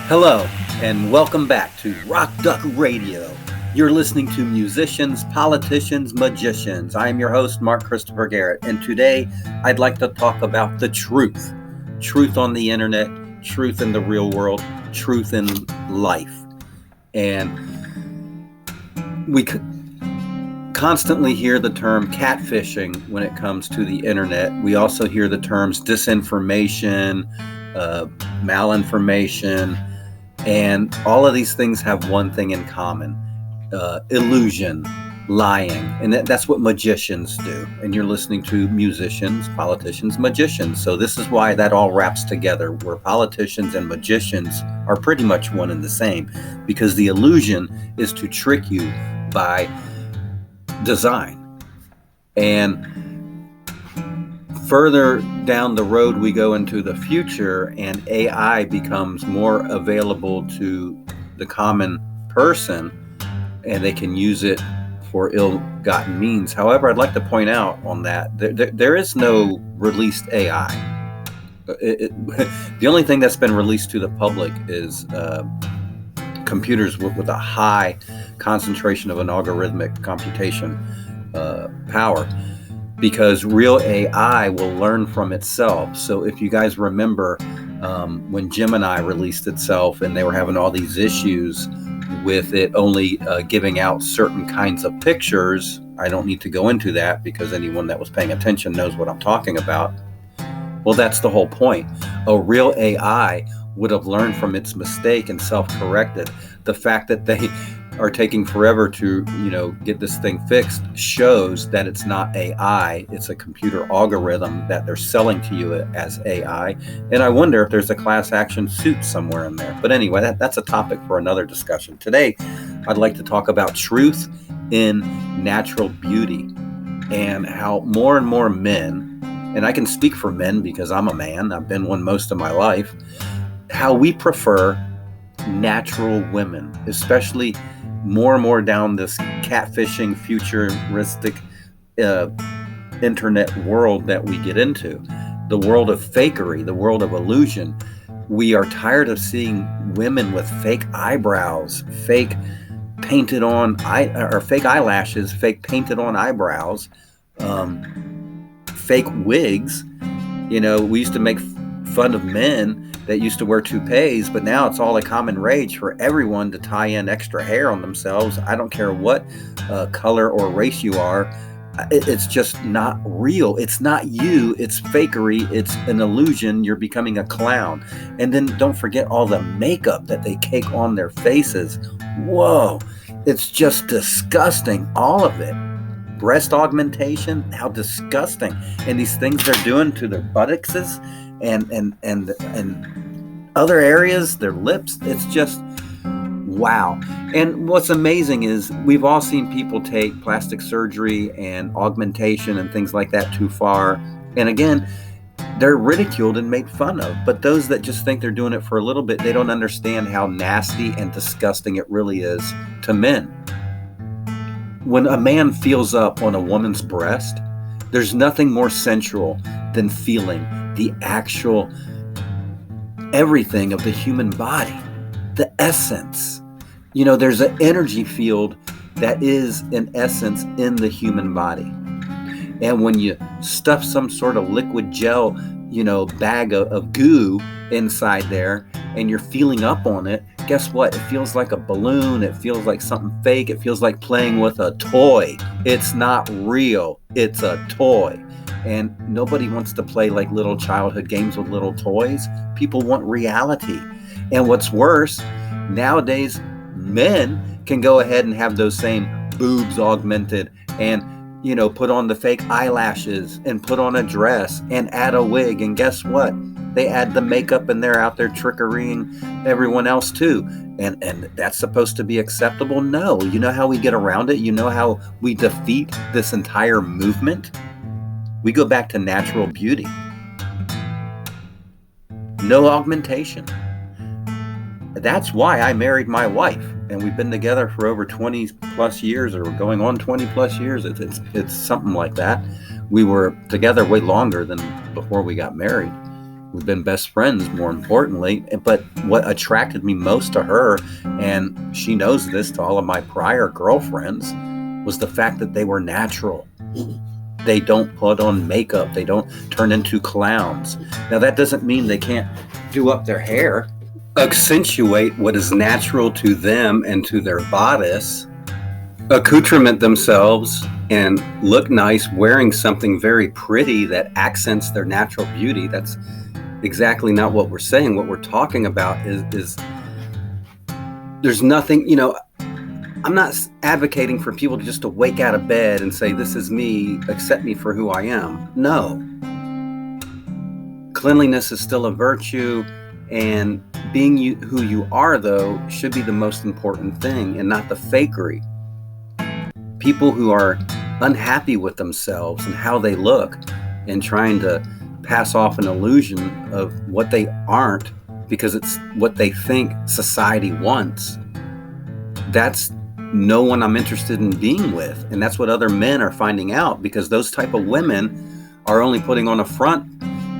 Hello, and welcome back to Rock Duck Radio. You're listening to musicians, politicians, magicians. I am your host, Mark Christopher Garrett, and today I'd like to talk about the truth. Truth on the internet, truth in the real world, truth in life. And we constantly hear the term catfishing when it comes to the internet. We also hear the terms disinformation, malinformation, and all of these things have one thing in common: illusion, lying. And that's what magicians do. And you're listening to musicians, politicians, magicians. So this is why that all wraps together, where politicians and magicians are pretty much one and the same, because the illusion is to trick you by design. And further down the road we go into the future, and AI becomes more available to the common person, and they can use it for ill-gotten means. However, I'd like to point out on that there is no released AI. The only thing that's been released to the public is computers with a high concentration of an algorithmic computation power, because real AI will learn from itself. So if you guys remember when Gemini released itself and they were having all these issues with it only giving out certain kinds of pictures, I don't need to go into that because anyone that was paying attention knows what I'm talking about. Well, that's the whole point. A real AI would have learned from its mistake and self-corrected. The fact that they are taking forever to, get this thing fixed shows that it's not AI. It's a computer algorithm that they're selling to you as AI. And I wonder if there's a class action suit somewhere in there. But anyway, that's a topic for another discussion. Today, I'd like to talk about truth in natural beauty, and how more and more men, and I can speak for men because I'm a man, I've been one most of my life, how we prefer natural women, especially more and more down this catfishing, futuristic internet world that we get into, the world of fakery, the world of illusion. We are tired of seeing women with fake eyebrows, fake painted on or fake eyelashes, fake painted on eyebrows, fake wigs. We used to make fun of men that used to wear toupees, but now it's all a common rage for everyone to tie in extra hair on themselves. I don't care what color or race you are. It's just not real. It's not you. It's fakery. It's an illusion. You're becoming a clown. And then don't forget all the makeup that they cake on their faces. Whoa, it's just disgusting. All of it. Breast augmentation, how disgusting. And these things they're doing to their buttocks and other areas, their lips, it's just wow. And what's amazing is we've all seen people take plastic surgery and augmentation and things like that too far. And again, they're ridiculed and made fun of. But those that just think they're doing it for a little bit, they don't understand how nasty and disgusting it really is to men. When a man feels up on a woman's breast, there's nothing more sensual than feeling the actual everything of the human body, the essence. There's an energy field that is in essence in the human body. And when you stuff some sort of liquid gel, bag of goo inside there, and you're feeling up on it, guess what? It feels like a balloon. It feels like something fake. It feels like playing with a toy. It's not real. It's a toy. And nobody wants to play like little childhood games with little toys. People want reality. And what's worse, nowadays, men can go ahead and have those same boobs augmented and, put on the fake eyelashes and put on a dress and add a wig. And guess what? They add the makeup and they're out there trickerying everyone else too. And that's supposed to be acceptable? No. You know how we get around it? You know how we defeat this entire movement? We go back to natural beauty. No augmentation. That's why I married my wife, and we've been together for over 20 plus years, or going on 20 plus years. It's something like that. We were together way longer than before we got married. We've been best friends, more importantly. But what attracted me most to her, and she knows this, to all of my prior girlfriends, was the fact that they were natural. They don't put on makeup. They don't turn into clowns. Now, that doesn't mean they can't do up their hair, accentuate what is natural to them and to their bodice, accoutrement themselves, and look nice wearing something very pretty that accents their natural beauty. That's exactly not what we're saying. What we're talking about is there's nothing, I'm not advocating for people to wake out of bed and say, this is me, accept me for who I am. No. Cleanliness is still a virtue, and being who you are, though, should be the most important thing, and not the fakery. People who are unhappy with themselves and how they look and trying to pass off an illusion of what they aren't because it's what they think society wants, that's no one I'm interested in being with. And that's what other men are finding out, because those type of women are only putting on a front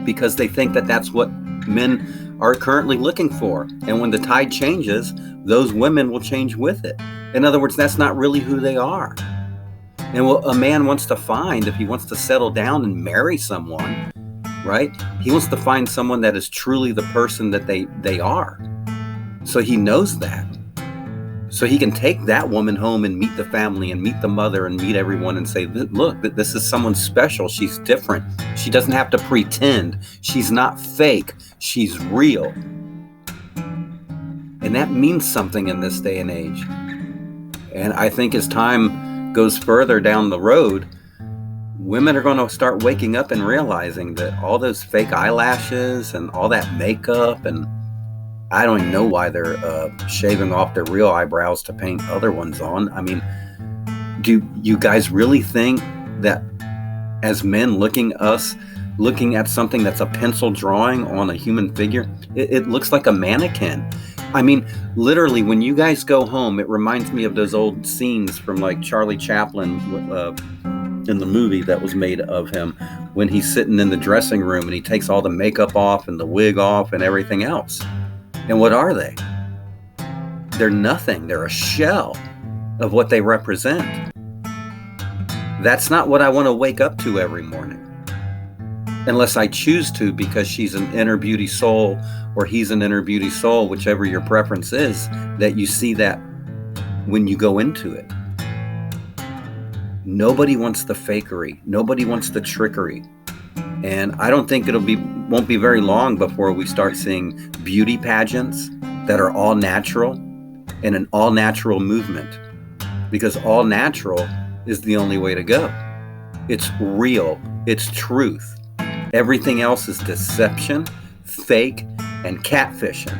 because they think that that's what men are currently looking for. And when the tide changes, those women will change with it. In other words, that's not really who they are. And what a man wants to find, if he wants to settle down and marry someone, right? He wants to find someone that is truly the person that they are. So he knows that. So he can take that woman home and meet the family and meet the mother and meet everyone and say, look, this is someone special. She's different. She doesn't have to pretend. She's not fake. She's real. And that means something in this day and age. And I think as time goes further down the road, women are going to start waking up and realizing that all those fake eyelashes and all that makeup, and I don't even know why they're shaving off their real eyebrows to paint other ones on. I mean, do you guys really think that as men looking at something that's a pencil drawing on a human figure, it looks like a mannequin? I mean, literally, when you guys go home, it reminds me of those old scenes from like Charlie Chaplin in the movie that was made of him, when he's sitting in the dressing room and he takes all the makeup off and the wig off and everything else. And what are they? They're nothing. They're a shell of what they represent. That's not what I want to wake up to every morning. Unless I choose to, because she's an inner beauty soul or he's an inner beauty soul, whichever your preference is, that you see that when you go into it. Nobody wants the fakery. Nobody wants the trickery. And I don't think won't be very long before we start seeing beauty pageants that are all natural and an all natural movement, because all natural is the only way to go. It's real. It's truth. Everything else is deception, fake, and catfishing.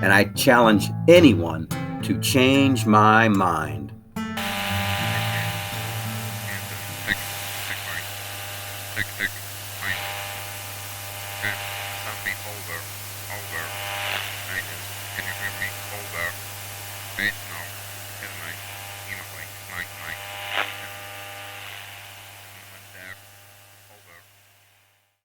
And I challenge anyone to change my mind. Some beholder